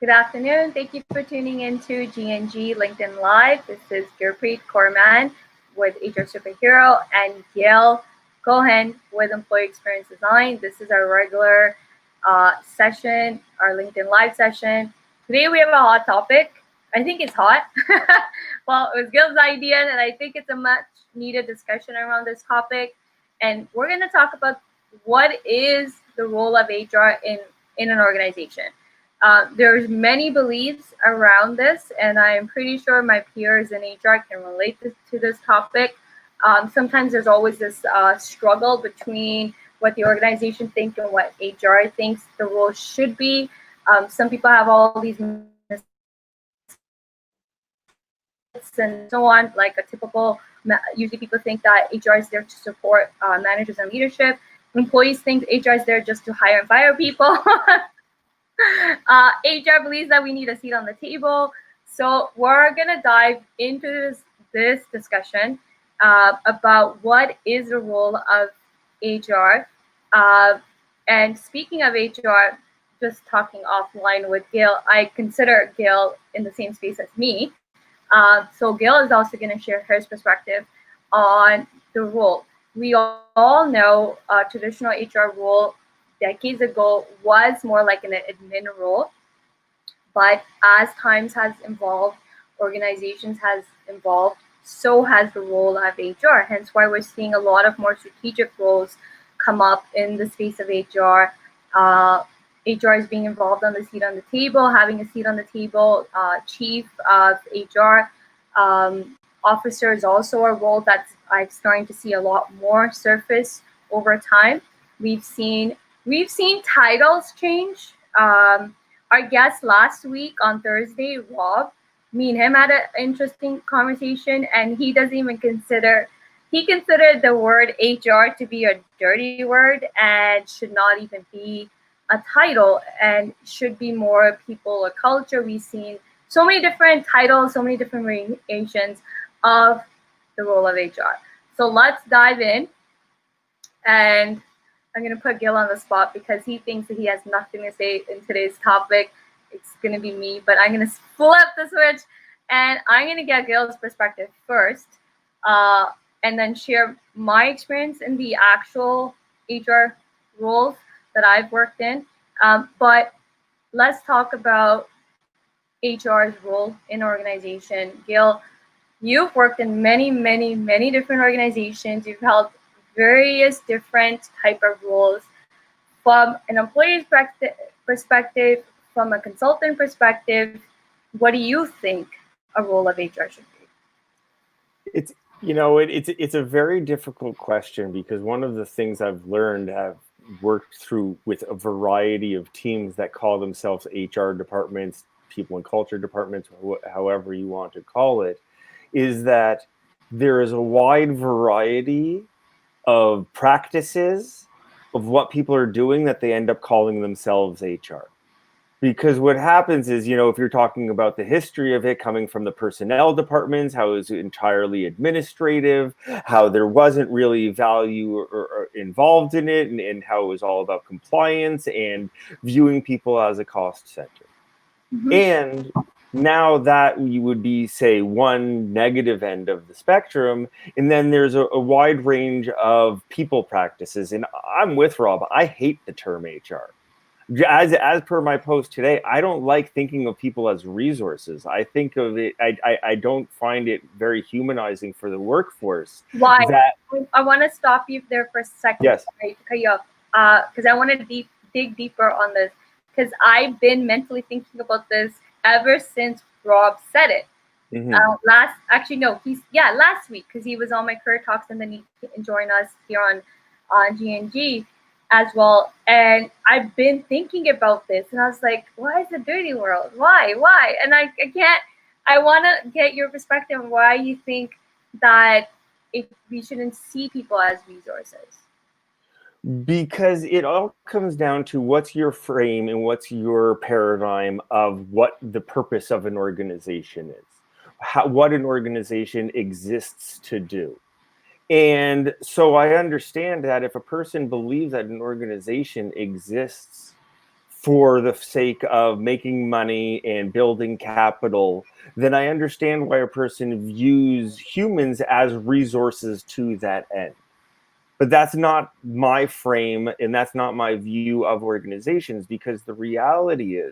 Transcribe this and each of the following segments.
Good afternoon. Thank you for tuning into GNG LinkedIn Live. This is Gurpreet Mann with HR Superhero and Gail Cohen with Employee Experience Design. This is our regular session, our LinkedIn Live session. Today we have a hot topic. I think it's hot. Well, it was Gail's idea, and I think it's a much needed discussion around this topic. And we're going to talk about what is the role of HR in an organization. There's many beliefs around this, and I'm pretty sure my peers in HR can relate to this topic. Sometimes there's always this struggle between what the organization thinks and what HR thinks the role should be. Some people have all these myths and so on, like a typical, usually people think that HR is there to support managers and leadership. Employees think HR is there just to hire and fire people. HR believes that we need a seat on the table. So we're going to dive into this discussion about what is the role of HR. And speaking of HR, just talking offline with Gail, I consider Gail in the same space as me. So Gail is also going to share her perspective on the role. We all know traditional HR role decades ago was more like an admin role, but as times has evolved, organizations has evolved, so has the role of HR. Hence why we're seeing a lot of more strategic roles come up in the space of HR. HR is being involved on the seat on the table, having a seat on the table. Chief of HR officer is also a role that I'm starting to see a lot more surface over time. We've seen titles change. Our guest last week on Thursday, Rob, me and him had an interesting conversation, and he doesn't even considered the word HR to be a dirty word and should not even be a title and should be more people or culture. We've seen so many different titles, so many different variations of the role of HR. So let's dive in, and I'm going to put Gil on the spot because he thinks that he has nothing to say in today's topic. It's going to be me, but I'm going to flip the switch, and I'm going to get Gil's perspective first, and then share my experience in the actual HR roles that I've worked in. But let's talk about HR's role in organization. Gil, you've worked in many, many, many different organizations. You've held various different type of roles from an employee's perspective, from a consultant perspective. What do you think a role of HR should be? It's a very difficult question because one of the things I've learned, I've worked through with a variety of teams that call themselves HR departments, people and culture departments, however you want to call it, is that there is a wide variety of practices of what people are doing that they end up calling themselves HR. Because what happens is, if you're talking about the history of it coming from the personnel departments, how it was entirely administrative, how there wasn't really value or involved in it, and how it was all about compliance and viewing people as a cost center. Mm-hmm. And now that you would be, say, one negative end of the spectrum, and then there's a wide range of people practices. And I'm with Rob. I hate the term HR. As per my post today, I don't like thinking of people as resources. I think of it, I don't find it very humanizing for the workforce. Why? I want to stop you there for a second. Yes. Right, to cut you off, because I want to dig deeper on this, because I've been mentally thinking about this ever since Rob said it. Mm-hmm. Last week, because he was on my career talks, and then he joined us here on GNG as well. And I've been thinking about this, and I was like, why is the dirty world? Why? And I want to get your perspective on why you think that we shouldn't see people as resources. Because it all comes down to what's your frame and what's your paradigm of what the purpose of an organization is, what an organization exists to do. And so I understand that if a person believes that an organization exists for the sake of making money and building capital, then I understand why a person views humans as resources to that end. But that's not my frame, and that's not my view of organizations, because the reality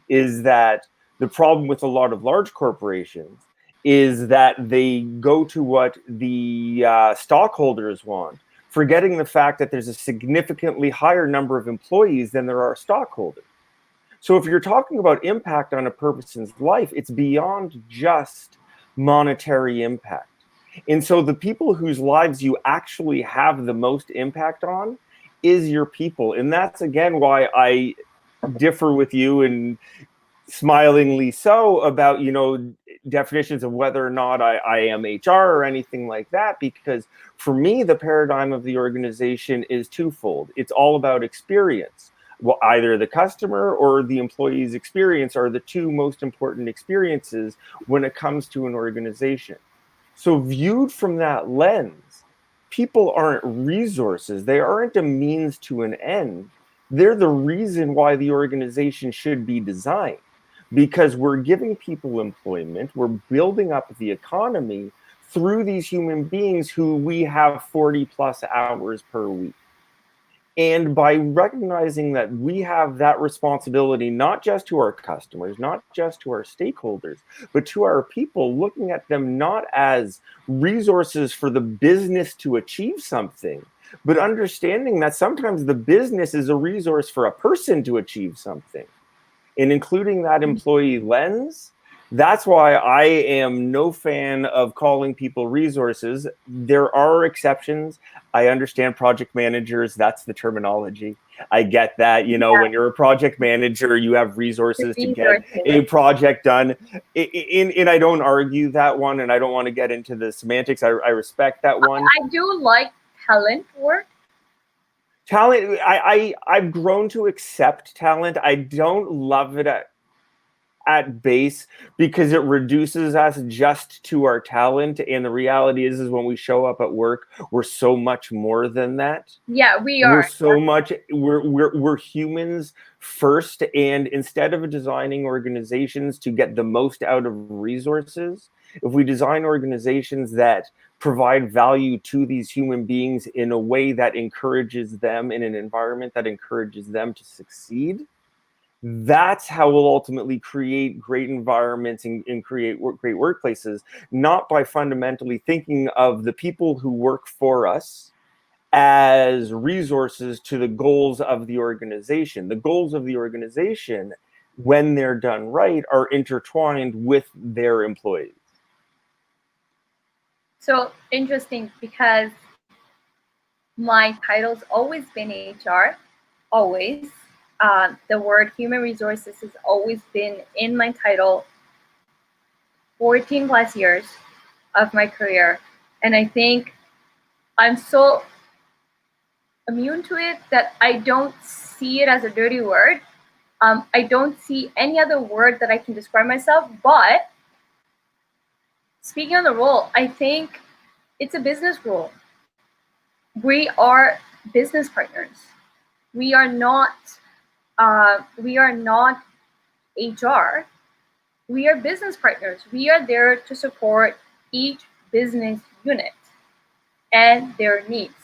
is that the problem with a lot of large corporations is that they go to what the stockholders want, forgetting the fact that there's a significantly higher number of employees than there are stockholders. So if you're talking about impact on a person's life, it's beyond just monetary impact. And so the people whose lives you actually have the most impact on is your people. And that's, again, why I differ with you, and smilingly so, about, definitions of whether or not I am HR or anything like that, because for me, the paradigm of the organization is twofold. It's all about experience. Well, either the customer or the employee's experience are the two most important experiences when it comes to an organization. So viewed from that lens, people aren't resources. They aren't a means to an end. They're the reason why the organization should be designed, because we're giving people employment, we're building up the economy through these human beings who we have 40 plus hours per week. And by recognizing that we have that responsibility, not just to our customers, not just to our stakeholders, but to our people, looking at them not as resources for the business to achieve something, but understanding that sometimes the business is a resource for a person to achieve something, and including that employee lens. That's why I am no fan of calling people resources. There are exceptions. I understand project managers, that's the terminology. I get that, when you're a project manager, you have resources to get a project done. And I don't argue that one, and I don't want to get into the semantics. I respect that one. I do like talent work. Talent, I've grown to accept talent. I don't love it at base, because it reduces us just to our talent, and the reality is when we show up at work, we're so much more than that. Yeah, we are. We're humans first, and instead of designing organizations to get the most out of resources, if we design organizations that provide value to these human beings in a way that encourages them, in an environment that encourages them to succeed, that's how we'll ultimately create great environments and create great workplaces, not by fundamentally thinking of the people who work for us as resources to the goals of the organization. The goals of the organization, when they're done right, are intertwined with their employees. So interesting, because my title's always been HR, always. The word human resources has always been in my title 14 plus years of my career. And I think I'm so immune to it that I don't see it as a dirty word. I don't see any other word that I can describe myself. But speaking on the role, I think it's a business role. We are business partners. We are not HR. We are business partners. We are there to support each business unit and their needs.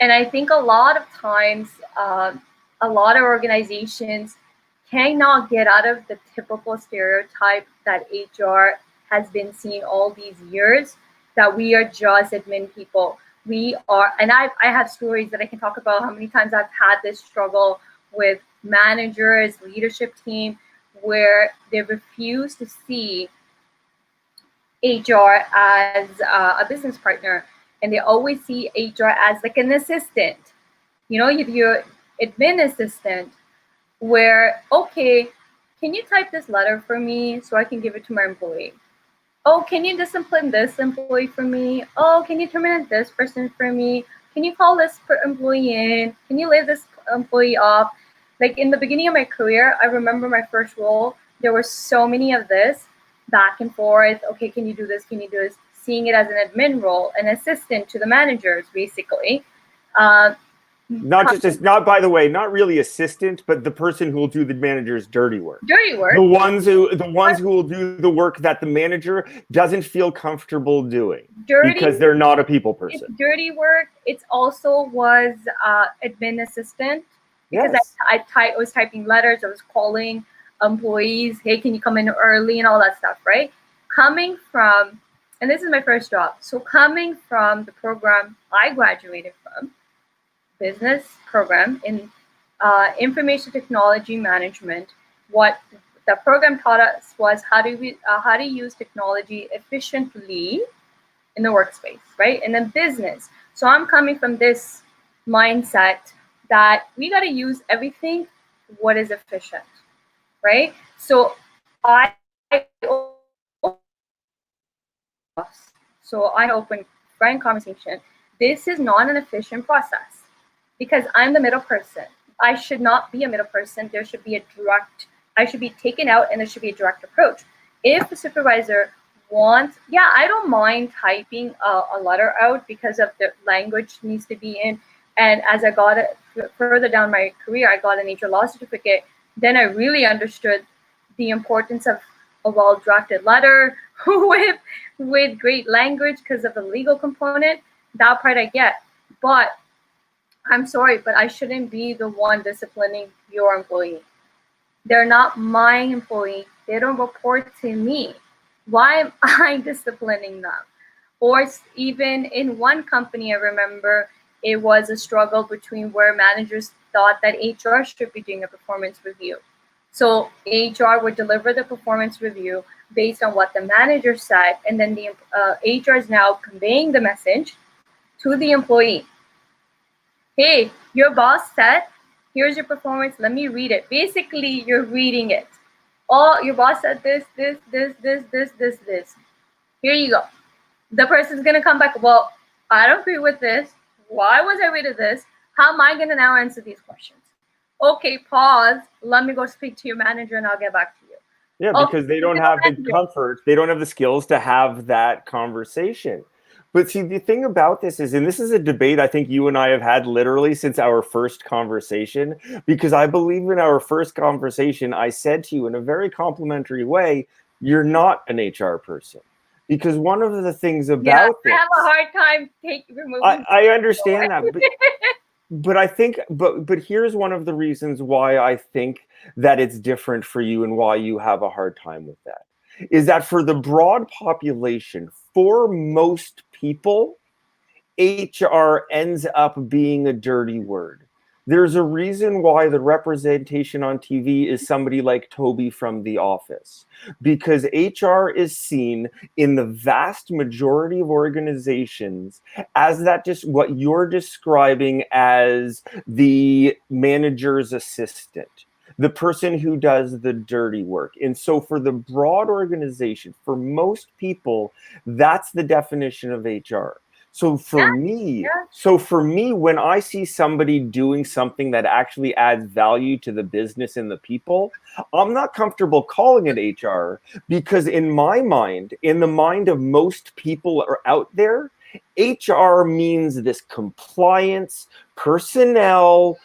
And I think a lot of times, a lot of organizations cannot get out of the typical stereotype that HR has been seen all these years, that we are just admin people. We are, and I have stories that I can talk about how many times I've had this struggle with managers, leadership team, where they refuse to see HR as a business partner, and they always see HR as like an assistant. Your admin assistant, where, okay, can you type this letter for me so I can give it to my employee? Oh, can you discipline this employee for me? Oh, can you terminate this person for me? Can you call this employee in? Can you lay this employee off? Like in the beginning of my career, I remember my first role, there were so many of this back and forth. Okay, can you do this? Can you do this? Seeing it as an admin role, an assistant to the managers, basically. Not by the way, not really assistant, but the person who will do the manager's dirty work. Dirty work. The ones who will do the work that the manager doesn't feel comfortable doing because they're not a people person. It's dirty work. It also was admin assistant because Yes. I was typing letters. I was calling employees, hey, can you come in early and all that stuff, right? Coming from, and this is my first job, so coming from the program I graduated from, business program in information technology management, what the program taught us was how to use technology efficiently in the workspace, right? And then business. So I'm coming from this mindset that we got to use everything what is efficient, right? So I open frank conversation. This is not an efficient process because I'm the middle person. I should not be a middle person. There should be I should be taken out and there should be a direct approach. If the supervisor wants, I don't mind typing a letter out because of the language needs to be in. And as I got it further down my career, I got an HR law certificate. Then I really understood the importance of a well-drafted letter with great language because of the legal component. That part I get. But I'm sorry, but I shouldn't be the one disciplining your employee. They're not my employee. They don't report to me. Why am I disciplining them? Or even in one company, I remember it was a struggle between where managers thought that HR should be doing a performance review. So HR would deliver the performance review based on what the manager said, and then the HR is now conveying the message to the employee. Hey, your boss said, here's your performance, let me read it. Basically, you're reading it. Oh, your boss said this. Here you go. The person's going to come back, well, I don't agree with this. Why was I reading this? How am I going to now answer these questions? Okay, pause. Let me go speak to your manager and I'll get back to you. Yeah, because they don't have the comfort. They don't have the skills to have that conversation. But see, the thing about this is, and this is a debate I think you and I have had literally since our first conversation, because I believe in our first conversation, I said to you in a very complimentary way, you're not an HR person. Because one of the things about this, I have a hard time removing. I understand that, but I think, but here's one of the reasons why I think that it's different for you and why you have a hard time with that, is that for the broad population, for most people, HR ends up being a dirty word. There's a reason why the representation on TV is somebody like Toby from The Office, because HR is seen in the vast majority of organizations as that, just what you're describing as the manager's assistant, the person who does the dirty work. And so for the broad organization, for most people, that's the definition of HR. So for me, when I see somebody doing something that actually adds value to the business and the people, I'm not comfortable calling it HR, because in my mind, in the mind of most people are out there, HR means this compliance, personnel,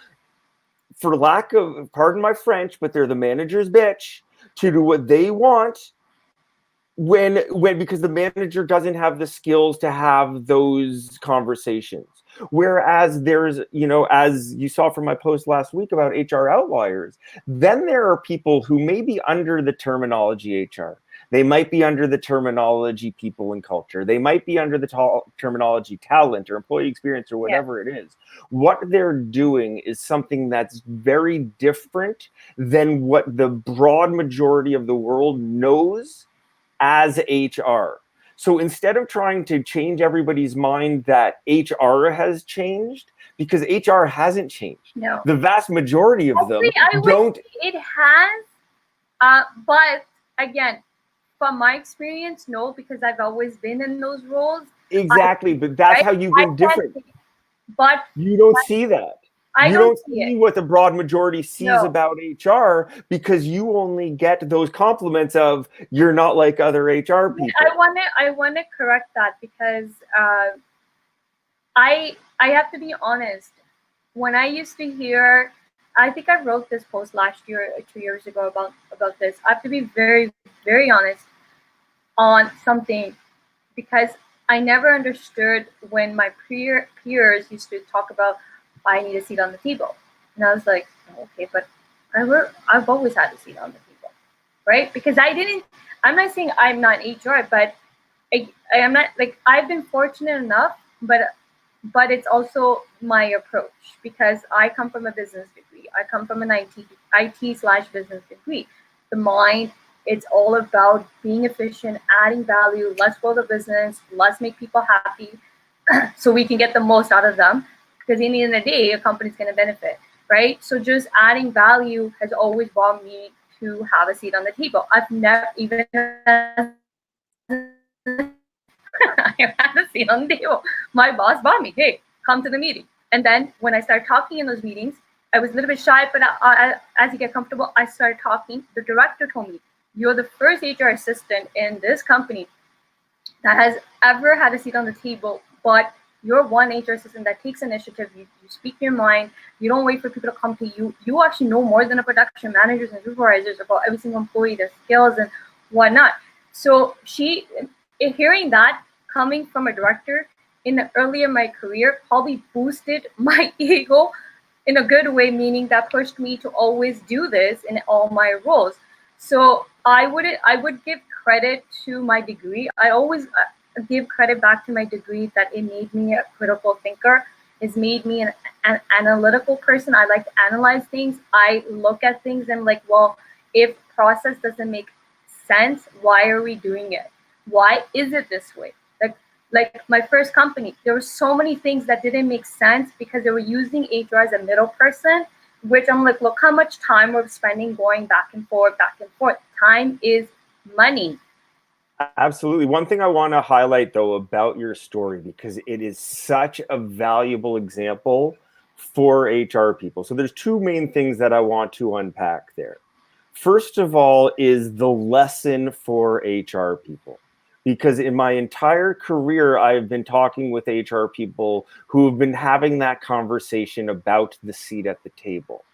for lack of, pardon my French, but they're the manager's bitch to do what they want when because the manager doesn't have the skills to have those conversations. Whereas there's, as you saw from my post last week about HR outliers, then there are people who may be under the terminology HR. They might be under the terminology people and culture. They might be under the terminology talent or employee experience or whatever it is. What they're doing is something that's very different than what the broad majority of the world knows as HR. So instead of trying to change everybody's mind that HR has changed, because HR hasn't changed. No. The vast majority of them don't. It has, but again, from my experience, no, because I've always been in those roles. Exactly, but that's how you've been different. But you don't see that. You don't see what the broad majority sees about HR, because you only get those compliments of you're not like other HR people. I want to correct that, because I have to be honest. when I used to hear, I think I wrote this post last year or 2 years ago about this. I have to be very, very honest on something, because I never understood when my peers used to talk about, I need a seat on the table. And I was like, "Oh, okay, but I've always had a seat on the table, right?" Because I'm not saying I'm not HR, but I am not, like, I've been fortunate enough, but it's also my approach, because I come from a business degree. I come from an IT slash business degree. The mind, it's all about being efficient, adding value. Let's grow the business. Let's make people happy so we can get the most out of them. Because in the end of the day, a company's going to benefit, right? So just adding value has always brought me to have a seat on the table. I've never, even as I had a seat on the table. My boss brought me, hey, come to the meeting. And then when I started talking in those meetings, I was a little bit shy, but as you get comfortable, I started talking. The director told me, "You're the first HR assistant in this company that has ever had a seat on the table, but you're one HR assistant that takes initiative. You speak your mind. You don't wait for people to come to you. You actually know more than a production managers and supervisors about every single employee, their skills and whatnot." So hearing that coming from a director in earlier in my career probably boosted my ego in a good way, meaning that pushed me to always do this in all my roles. So I would give credit to my degree. I always give credit back to my degree, that it made me a critical thinker. It's made me an analytical person. I like to analyze things. I look at things and, like, well, if process doesn't make sense, why are we doing it? Why is it this way? Like my first company, there were so many things that didn't make sense because they were using HR as a middle person, which I'm like, look how much time we're spending going back and forth, back and forth. Time is money. Absolutely. One thing I want to highlight, though, about your story, because it is such a valuable example for HR people. So there's two main things that I want to unpack there. First of all is the lesson for HR people. Because in my entire career, I've been talking with HR people who have been having that conversation about the seat at the table.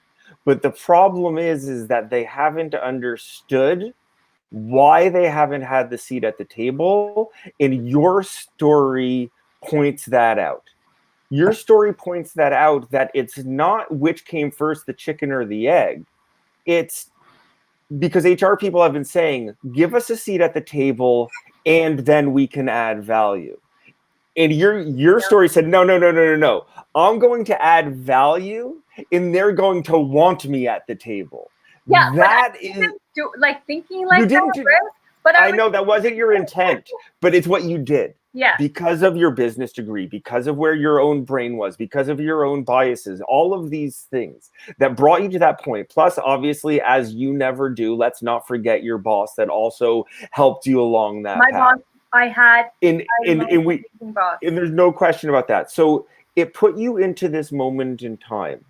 But the problem is that they haven't understood why they haven't had the seat at the table, and your story points that out. Your story points that out, that it's not which came first, the chicken or the egg. It's because HR people have been saying, give us a seat at the table and then we can add value. And your story said, no. I'm going to add value and they're going to want me at the table. Yeah, but That I is didn't do like thinking you like didn't that, do, Chris, but I I was know that wasn't your intent, but it's what you did. yeah. Because of your business degree, because of where your own brain was, because of your own biases, all of these things that brought you to that point. Plus, obviously, as you never do, let's not forget your boss that also helped you along that My path. boss, I had And I love amazing boss. and there's no question about that. So it put you into this moment in time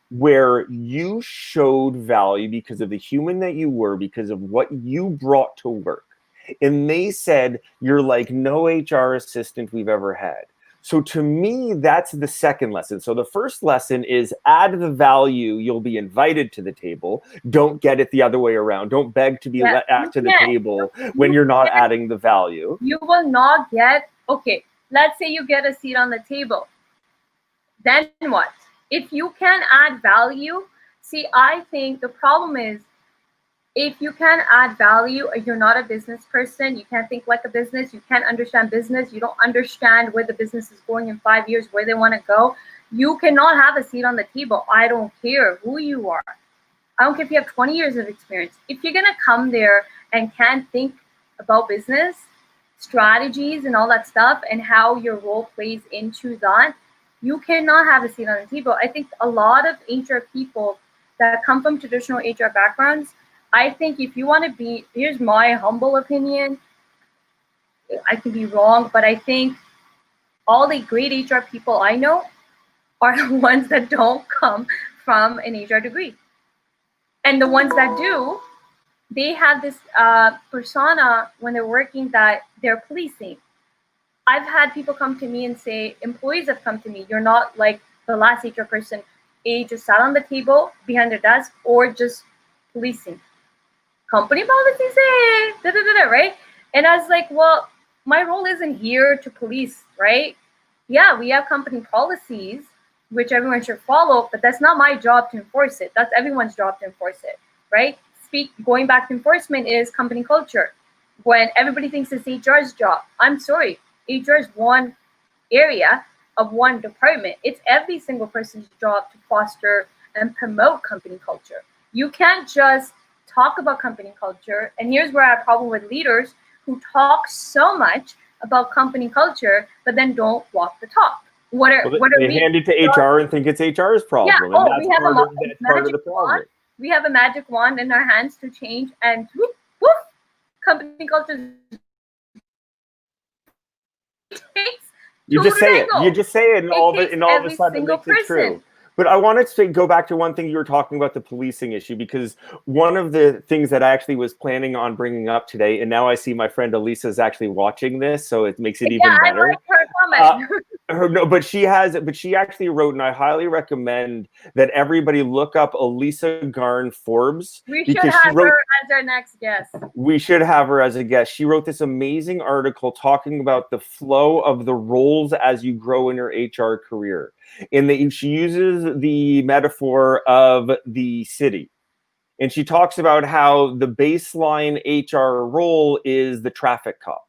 where you showed value because of the human that you were, because of what you brought to work. And they said, you're like no HR assistant we've ever had. So to me, that's the second lesson. So the first lesson is add the value, you'll be invited to the table. Don't get it the other way around. Don't beg to be Yeah, asked to the table when you you're not can't, adding the value. you will not get, okay, let's say you get a seat on the table. Then what? If you can add value, see, I think the problem is, if you can add value, you're not a business person, you can't think like a business, you can't understand business, you don't understand where the business is going in 5 years, where they want to go, you cannot have a seat on the table. I don't care who you are. I don't care if you have 20 years of experience. If you're going to come there and can't think about business, strategies, and all that stuff, and how your role plays into that, you cannot have a seat on the table. I think a lot of HR people that come from traditional HR backgrounds, I think if you want to be, here's my humble opinion, I could be wrong, but I think all the great HR people I know are the ones that don't come from an HR degree. And the ones that do, they have this persona when they're working that they're policing. I've had people come to me and say, employees have come to me, you're not like the last HR person, A just sat on the table behind their desk or just policing. Company policies, hey, da, da, da, da, right? And I was like, well, my role isn't here to police, right? Yeah, we have company policies, which everyone should follow, but that's not my job to enforce it. That's everyone's job to enforce it, right? Going back to enforcement is company culture. When everybody thinks it's HR's job, I'm sorry, HR is one area of one department. It's every single person's job to foster and promote company culture. You can't just talk about company culture. And here's where I have a problem with leaders who talk so much about company culture, but then don't walk the talk. What are they we? hand it to HR and think it's HR's Yeah. problem, and Oh, that's we have a part of the magic problem. wand. We have a magic wand in our hands to change, and whoop, whoop, company culture takes You just say it. You just say it, and all of a sudden it makes it true. But I wanted to go back to one thing you were talking about, the policing issue, because one of the things that I actually was planning on bringing up today, and now I see my friend Elisa is actually watching this, so it makes it even better. I like her comment. No, but she actually wrote, and I highly recommend that everybody look up Elisa Garn Forbes. We should have her as our next guest. We should have her as a guest. She wrote this amazing article talking about the flow of the roles as you grow in your HR career. She uses the metaphor of the city. And she talks about how the baseline HR role is the traffic cop.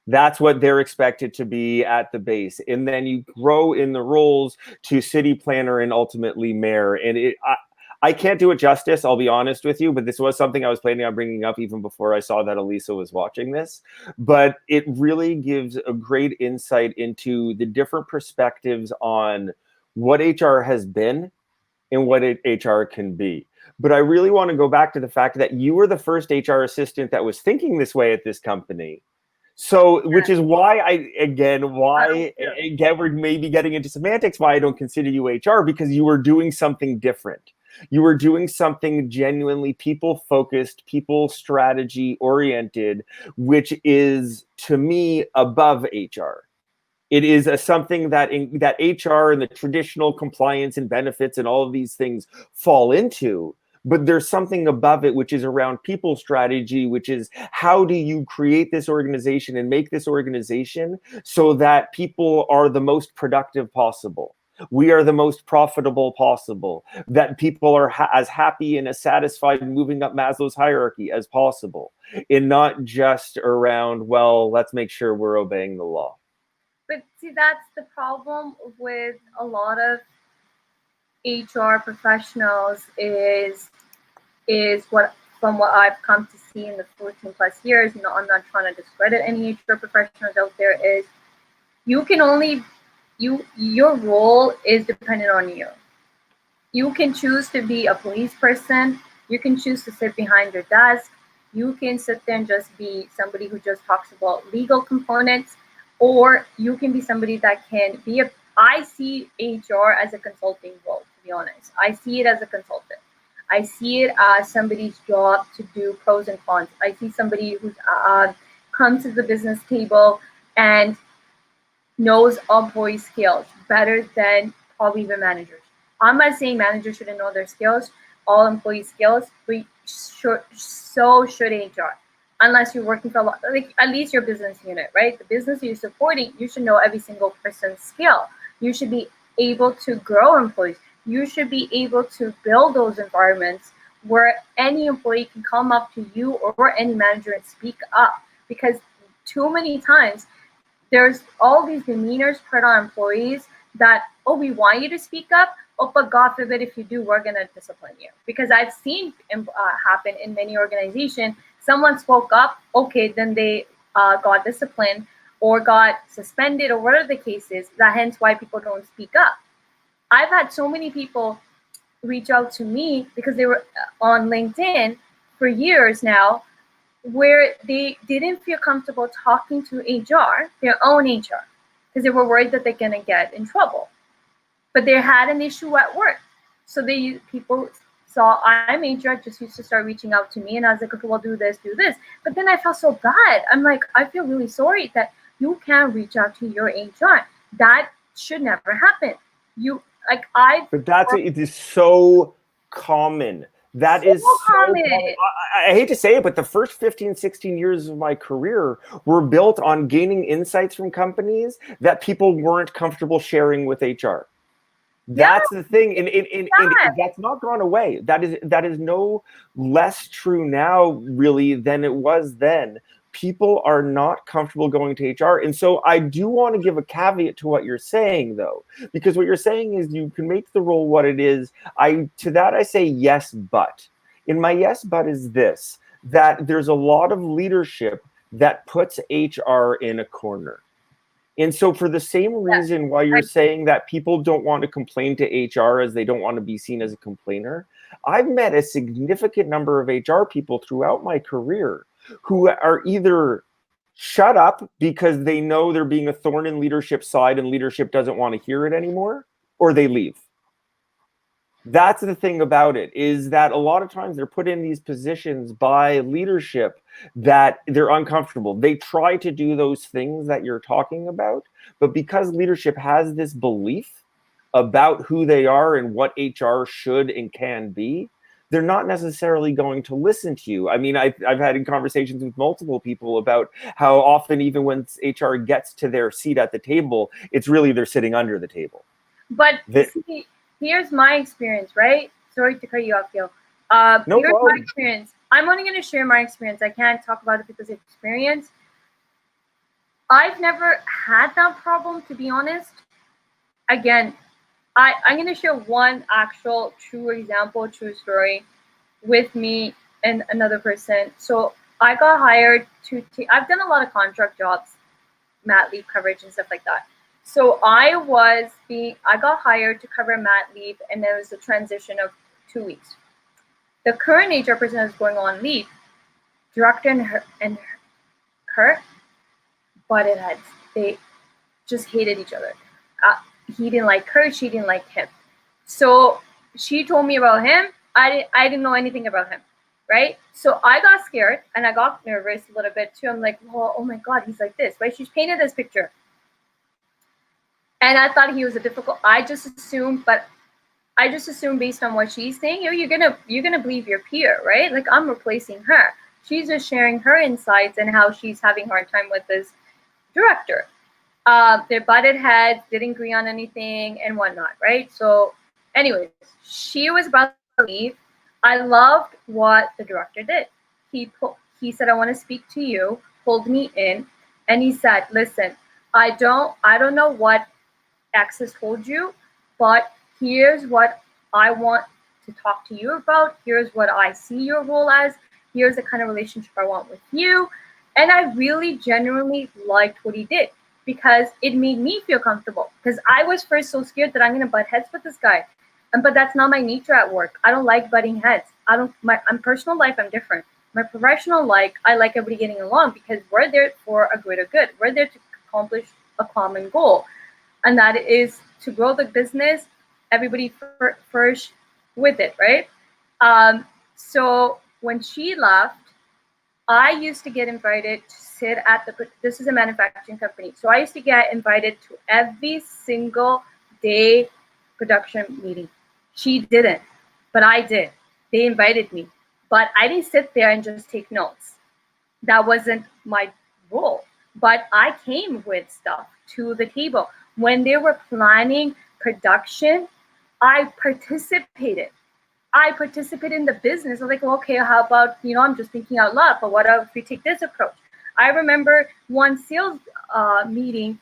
That's what they're expected to be at the base. And then you grow in the roles to city planner and ultimately mayor. And I can't do it justice, I'll be honest with you, but this was something I was planning on bringing up even before I saw that Elisa was watching this. But it really gives a great insight into the different perspectives on what HR has been and what HR can be. But I really want to go back to the fact that you were the first HR assistant that was thinking this way at this company. So, which is why we're maybe getting into semantics, why I don't consider you HR, because you were doing something different. You were doing something genuinely people-focused, people strategy oriented, which is, to me, above HR. It is something that HR and the traditional compliance and benefits and all of these things fall into. But there's something above it, which is around people strategy, which is how do you create this organization and make this organization so that people are the most productive possible. We are the most profitable possible, that people are as happy and as satisfied moving up Maslow's hierarchy as possible, and not just around, well, let's make sure we're obeying the law. But see, that's the problem with a lot of HR professionals is what, from what I've come to see in the 14 plus years, I'm not trying to discredit any HR professionals out there, is your role is dependent on you. You can choose to be a police person, you can choose to sit behind your desk, you can sit there and just be somebody who just talks about legal components, or you can be somebody that can be I see HR as a consulting role, to be honest. I see it as a consultant. I see it as somebody's job to do pros and cons. I see somebody who's comes to the business table and knows employee skills better than probably even managers. I'm not saying managers shouldn't know their skills, all employee skills, but so should HR. Unless you're working for at least your business unit, right? The business you're supporting, you should know every single person's skill. You should be able to grow employees. You should be able to build those environments where any employee can come up to you or any manager and speak up. Because too many times there's all these demeanors put on employees that, oh, we want you to speak up, oh, but God forbid if you do, we're going to discipline you. Because I've seen happen in many organizations. Someone spoke up, okay, then they got disciplined or got suspended or whatever the case is. That hence why people don't speak up. I've had so many people reach out to me because they were on LinkedIn for years now, where they didn't feel comfortable talking to HR, their own HR, because they were worried that they're going to get in trouble. But they had an issue at work. So people saw I'm HR, just used to start reaching out to me, and I was like, okay, well, do this. But then I felt so bad. I'm like, I feel really sorry that you can't reach out to your HR. That should never happen. Like I But it is so common. That so is so common. common. I hate to say it, but the first 15, 16 years of my career were built on gaining insights from companies that people weren't comfortable sharing with HR. Yeah, That's the thing, and yeah. that's not gone away. That is no less true now, really, than it was then. People are not comfortable going to HR, and so I do want to give a caveat to what you're saying, though, because what you're saying is you can make the role what it is. To that I say yes, but in my yes, but is this, that there's a lot of leadership that puts HR in a corner. And so, for the same reason why you're I, saying that people don't want to complain to HR as they don't want to be seen as a complainer, I've met a significant number of HR people throughout my career who are either shut up because they know they're being a thorn in leadership's side and leadership doesn't want to hear it anymore, or they leave. That's the thing about it, is that a lot of times they're put in these positions by leadership that they're uncomfortable. They try to do those things that you're talking about, but because leadership has this belief about who they are and what HR should and can be, they're not necessarily going to listen to you. I mean, I've had conversations with multiple people about how often, even when HR gets to their seat at the table, it's really they're sitting under the table. but see, here's my experience, right? Sorry to cut you off, Gil. No Here's my problem. experience. I'm only going to share my experience. I can't talk about the people's experience. I've never had that problem, to be honest. Again, I'm going to share one actual true example, true story with me and another person. So I got hired I've done a lot of contract jobs, mat leave coverage and stuff like that. So I got hired to cover mat leave, and there was a transition of 2 weeks. The current HR person is going on leave. Director and her butted heads. They just hated each other. He didn't like her. She didn't like him. So she told me about him. I didn't know anything about him, right? So I got scared and I got nervous a little bit too. I'm like, well, oh my God, he's like this, right? She's painted this picture. And I thought he was a difficult, I just assumed based on what she's saying, you're gonna believe your peer, right? Like, I'm replacing her. She's just sharing her insights and how she's having a hard time with this director. They butted heads, didn't agree on anything and whatnot, right? So anyways, she was about to leave. I loved what the director did. He said, I want to speak to you, pulled me in, and he said, listen, I don't know what X has told you, but here's what I want to talk to you about. Here's what I see your role as. Here's the kind of relationship I want with you. And I really genuinely liked what he did, because it made me feel comfortable. Because I was first so scared that I'm going to butt heads with this guy. But that's not my nature at work. I don't like butting heads. My personal life, I'm different. My professional life, I like everybody getting along, because we're there for a greater good. We're there to accomplish a common goal. And that is to grow the business, everybody first with it, right? So when she left, I used to get invited to sit at this is a manufacturing company. So I used to get invited to every single day production meeting. She didn't, but I did. They invited me, but I didn't sit there and just take notes. That wasn't my role, but I came with stuff to the table. When they were planning production, I participated. In the business. I was like, well, okay, how about, I'm just thinking out loud, but what if we take this approach? I remember one sales meeting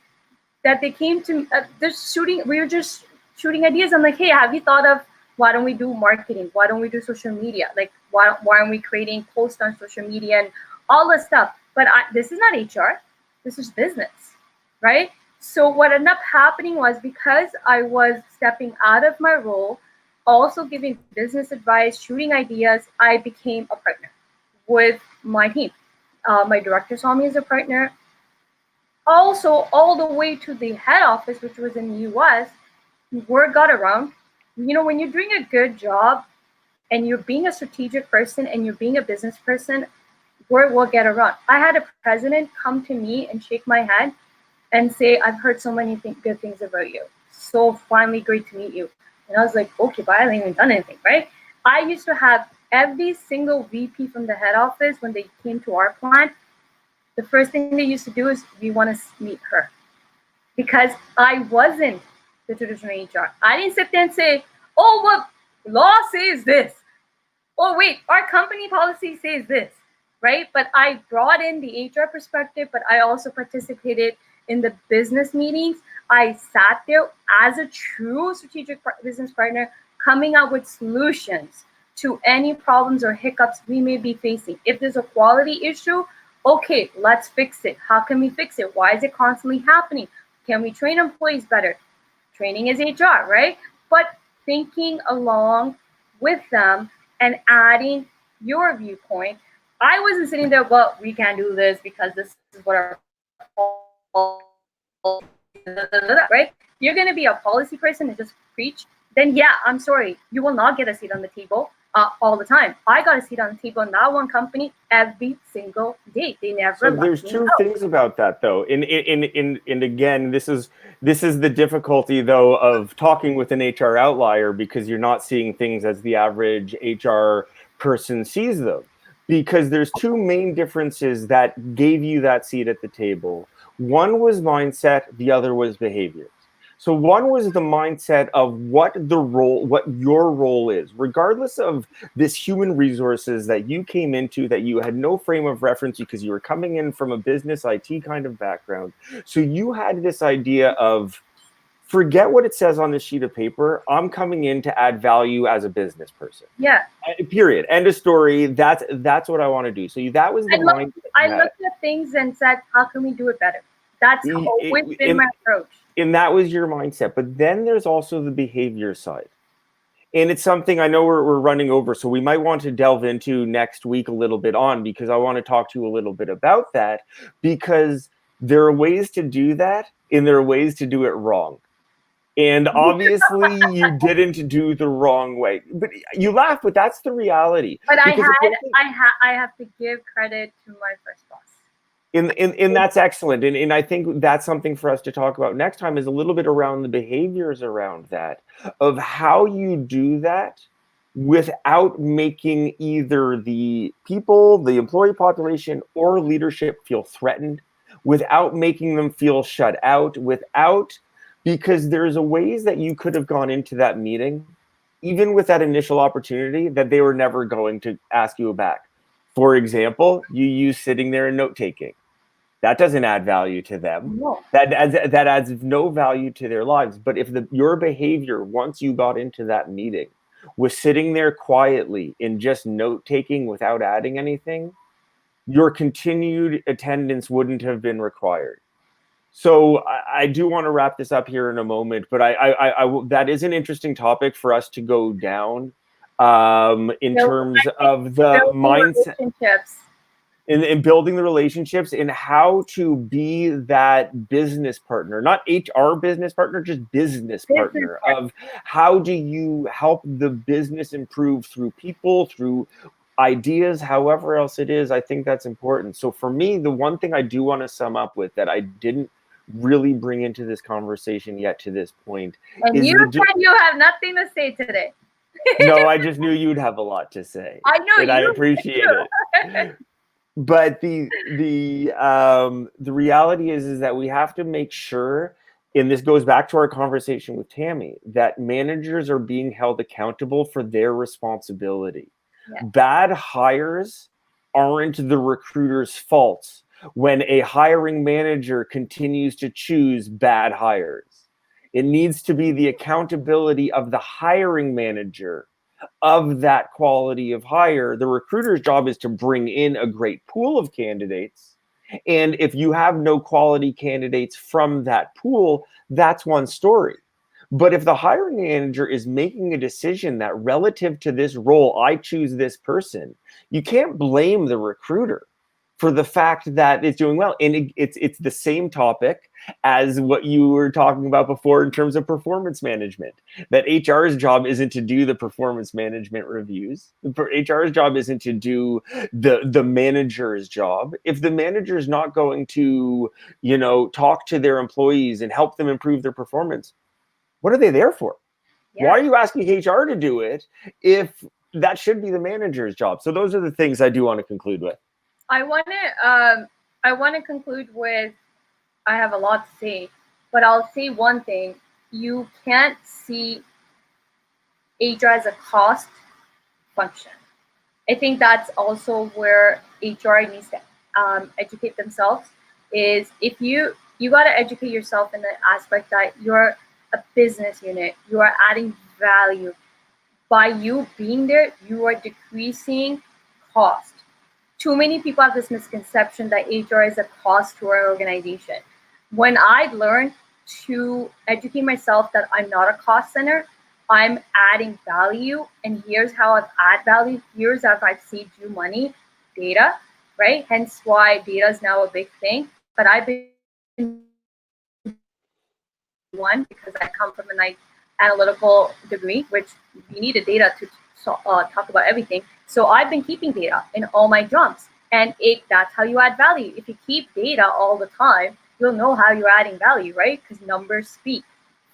that they came to, we were just shooting ideas. I'm like, hey, have you thought of, why don't we do marketing? Why don't we do social media? Like, why aren't we creating posts on social media and all this stuff? But this is not HR. This is business, right? So what ended up happening was, because I was stepping out of my role, also giving business advice, shooting ideas, I became a partner with my team. My director saw me as a partner. Also, all the way to the head office, which was in the US, word got around. When you're doing a good job and you're being a strategic person and you're being a business person, word will get around. I had a president come to me and shake my hand and say, I've heard so many good things about you. So finally, great to meet you. And I was like, okay, but I haven't even done anything, right? I used to have every single VP from the head office when they came to our plant. The first thing they used to do is we want to meet her because I wasn't the traditional HR. I didn't sit there and say, oh, what law says this. Oh, wait, our company policy says this, right? But I brought in the HR perspective, but I also participated in the business meetings. I sat there as a true strategic business partner, coming up with solutions to any problems or hiccups we may be facing. If there's a quality issue, okay, let's fix it. How can we fix it? Why is it constantly happening? Can we train employees better? Training is HR, right? But thinking along with them and adding your viewpoint. I wasn't sitting there, well, we can't do this because this is what our right? You're going to be a policy person and just preach, then yeah, I'm sorry, you will not get a seat on the table all the time. I got a seat on the table in that one company every single day. They never. So there's two things about that, though. And again, this is the difficulty, though, of talking with an HR outlier, because you're not seeing things as the average HR person sees them. Because there's two main differences that gave you that seat at the table. One was mindset, the other was behaviors. So one was the mindset of what your role is, regardless of this human resources that you came into, that you had no frame of reference because you were coming in from a business IT kind of background. So you had this idea of, forget what it says on this sheet of paper. I'm coming in to add value as a business person. Yeah. Period. End of story. That's what I want to do. So that was the mindset. I looked at things and said, how can we do it better? That's always been my approach. And that was your mindset. But then there's also the behavior side. And it's something I know we're running over, so we might want to delve into next week a little bit on, because I want to talk to you a little bit about that, because there are ways to do that and there are ways to do it wrong. And obviously you didn't do the wrong way. But you laugh, but that's the reality. But I have to give credit to my first boss. And that's excellent. And I think that's something for us to talk about next time, is a little bit around the behaviors around that, of how you do that without making either the people, the employee population, or leadership feel threatened, without making them feel shut out, because there's a ways that you could have gone into that meeting, even with that initial opportunity, that they were never going to ask you back. For example, you use sitting there and note-taking. That doesn't add value to them. No. That adds no value to their lives. But if your behavior, once you got into that meeting, was sitting there quietly and just note-taking without adding anything, your continued attendance wouldn't have been required. So I do want to wrap this up here in a moment, but I that is an interesting topic for us to go down in terms of the mindset in building the relationships, and how to be that business partner, not HR business partner, just business partner, of how do you help the business improve through people, through ideas, however else it is. I think that's important. So for me, the one thing I do want to sum up with that I didn't really bring into this conversation yet to this point. And you said you have nothing to say today. No, I just knew you'd have a lot to say. I know, and I appreciate it. But the reality is that we have to make sure, and this goes back to our conversation with Tammy, that managers are being held accountable for their responsibility. Yeah. Bad hires aren't the recruiter's fault when a hiring manager continues to choose bad hires. It needs to be the accountability of the hiring manager of that quality of hire. The recruiter's job is to bring in a great pool of candidates. And if you have no quality candidates from that pool, that's one story. But if the hiring manager is making a decision that relative to this role, I choose this person, you can't blame the recruiter for the fact that it's doing well. And it's the same topic as what you were talking about before in terms of performance management, that HR's job isn't to do the performance management reviews. HR's job isn't to do the manager's job. If the manager is not going to, talk to their employees and help them improve their performance, what are they there for? Why are you asking HR to do it if that should be the manager's job? So those are the things I do want to conclude with. I want to conclude with, I have a lot to say, but I'll say one thing. You can't see HR as a cost function. I think that's also where HR needs to educate themselves. Is if you got to educate yourself in the aspect that you're a business unit, you are adding value. By you being there, you are decreasing cost. Too many people have this misconception that HR is a cost to our organization. When I learned to educate myself that I'm not a cost center, I'm adding value, and here's how I've add value. Here's how I've saved you money, data, right? Hence why data is now a big thing. But I've been one because I come from an analytical degree, which we needed data to talk about everything. So I've been keeping data in all my jobs, and that's how you add value. If you keep data all the time, you'll know how you're adding value, right? Because numbers speak,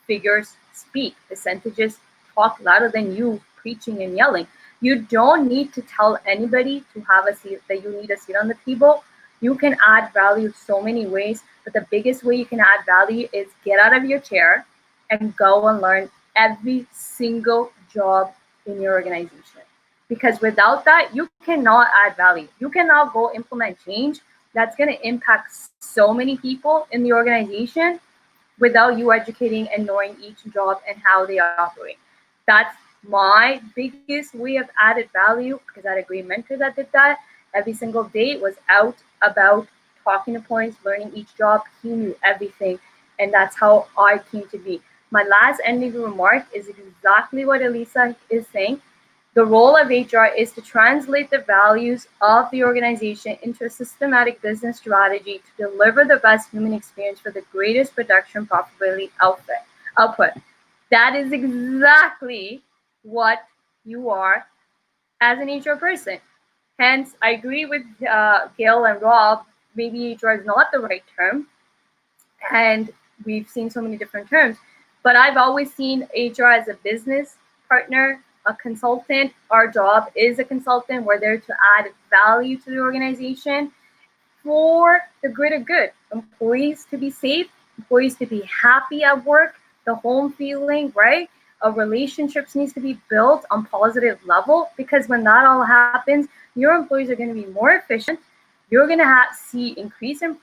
figures speak, percentages talk louder than you preaching and yelling. You don't need to tell anybody to have a seat, that you need a seat on the table. You can add value so many ways, but the biggest way you can add value is get out of your chair and go and learn every single job in your organization. Because without that, you cannot add value. You cannot go implement change that's going to impact so many people in the organization without you educating and knowing each job and how they operate. That's my biggest way of added value, because I had a great mentor that did that. Every single day was out about talking to points, learning each job. He knew everything, and that's how I came to be. My last ending remark is exactly what Elisa is saying. The role of HR is to translate the values of the organization into a systematic business strategy to deliver the best human experience for the greatest production profitability output. That is exactly what you are as an HR person. Hence, I agree with Gail and Rob. Maybe HR is not the right term, and we've seen so many different terms. But I've always seen HR as a business partner, a consultant. Our job is a consultant. We're there to add value to the organization for the greater good. Employees to be safe, employees to be happy at work, the home feeling, right? Relationships needs to be built on positive level, because when that all happens, your employees are going to be more efficient. You're going to see increase in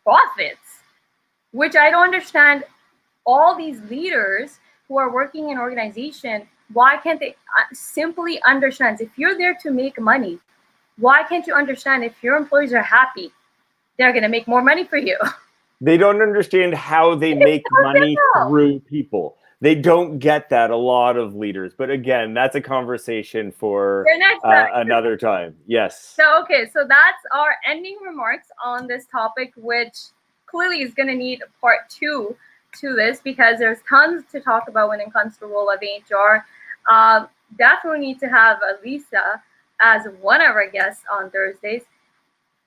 profits, which I don't understand. All these leaders who are working in organization, why can't they simply understand? If you're there to make money, why can't you understand if your employees are happy, they're going to make more money for you? They don't understand how they make money through people. They don't get that, a lot of leaders. But again, that's a conversation for another time. Yes. So, okay, so that's our ending remarks on this topic, which clearly is going to need a part 2 to this, because there's tons to talk about when it comes to the role of HR. Definitely need to have Lisa as one of our guests on Thursdays.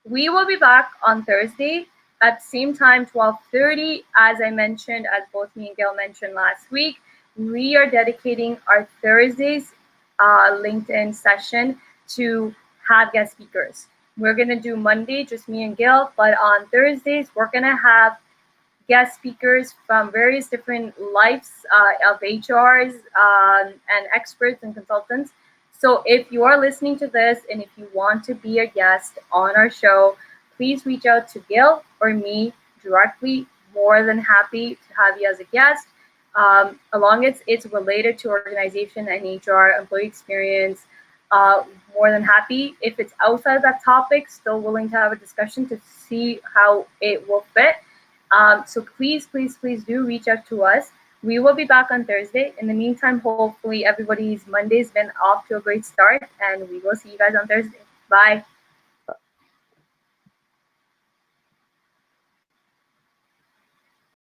We will be back on Thursday at the same time, 12:30. As I mentioned, as both me and Gail mentioned last week, we are dedicating our Thursdays LinkedIn session to have guest speakers. We're going to do Monday, just me and Gail, but on Thursdays, we're going to have guest speakers from various different lives of HRs and experts and consultants. So if you are listening to this and if you want to be a guest on our show, please reach out to Gail or me directly. More than happy to have you as a guest. Along it's related to organization and HR, employee experience. More than happy. If it's outside of that topic, still willing to have a discussion to see how it will fit. So please do reach out to us. We will be back on Thursday. In the meantime, hopefully everybody's Monday's been off to a great start, and we will see you guys on Thursday. Bye.